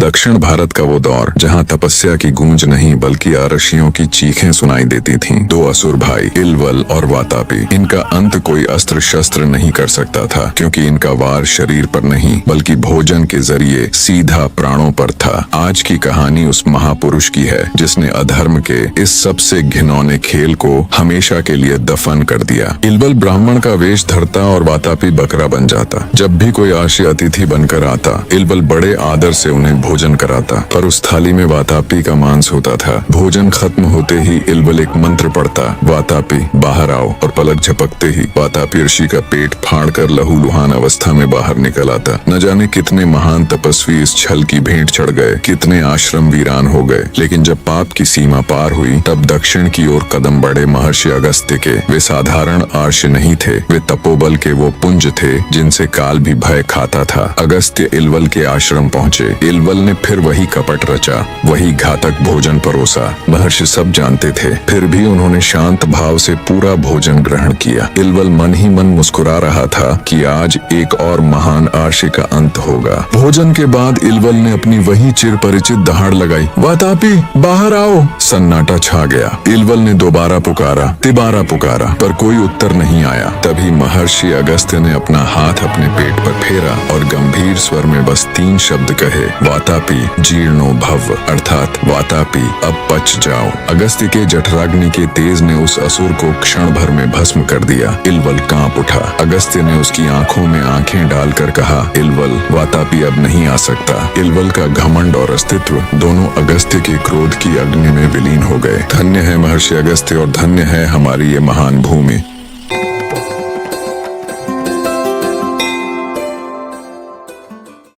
दक्षिण भारत का वो दौर जहाँ तपस्या की गूंज नहीं बल्कि आरशियों की चीखें सुनाई देती थीं। दो असुर भाई इलवल और वातापी, इनका अंत कोई अस्त्र शस्त्र नहीं कर सकता था, क्योंकि इनका वार शरीर पर नहीं बल्कि भोजन के जरिए सीधा प्राणों पर था। आज की कहानी उस महापुरुष की है जिसने अधर्म के इस सबसे घिनौने खेल को हमेशा के लिए दफन कर दिया। इलवल ब्राह्मण का वेश धरता और वातापी बकरा बन जाता। जब भी कोई आशी अतिथि बनकर आता, इलवल बड़े आदर से उन्हें भोजन कराता, पर उस थाली में वातापी का मांस होता था। भोजन खत्म होते ही इलवल एक मंत्र पढ़ता, वातापी बाहर आओ, और पलक झपकते ही वातापी ऋषि का पेट फाड़कर लहूलुहान अवस्था में बाहर निकल आता। न जाने कितने महान तपस्वी इस छल की भेंट चढ़ गए, कितने आश्रम वीरान हो गए। लेकिन जब पाप की सीमा पार हुई, तब दक्षिण की ओर कदम बढ़े महर्षि अगस्त्य के। वे साधारण आर्ष नहीं थे, वे तपोबल के वो पुंज थे जिनसे काल भी भय खाता था। अगस्त्य इलवल के आश्रम पहुँचे। इलवल ने फिर वही कपट रचा, वही घातक भोजन परोसा। महर्षि सब जानते थे, फिर भी उन्होंने शांत भाव से पूरा भोजन ग्रहण किया। इलवल मन ही मन मुस्कुरा रहा था कि आज एक और महान आर्षि का अंत होगा। भोजन के बाद इलवल ने अपनी वही चिर परिचित दहाड़ लगाई, वातापी बाहर आओ। सन्नाटा छा गया। इलवल ने दोबारा पुकारा, तिबारा पुकारा, पर कोई उत्तर नहीं आया। तभी महर्षि अगस्त्य ने अपना हाथ अपने पेट पर फेरा और गंभीर स्वर में बस 3 शब्द कहे, वातापी जीर्णो भव, अर्थात वातापी अब पच जाओ। अगस्त्य के जठराग्नि के तेज ने उस असुर को क्षण भर में भस्म कर दिया। इलवल कांप उठा। अगस्त्य ने उसकी आंखों में आंखें डालकर कहा, इलवल वातापी अब नहीं आ सकता। इलवल का घमंड और अस्तित्व दोनों अगस्त्य के क्रोध की अग्नि में विलीन हो गए। धन्य है महर्षि अगस्त्य और धन्य है हमारी ये महान भूमि।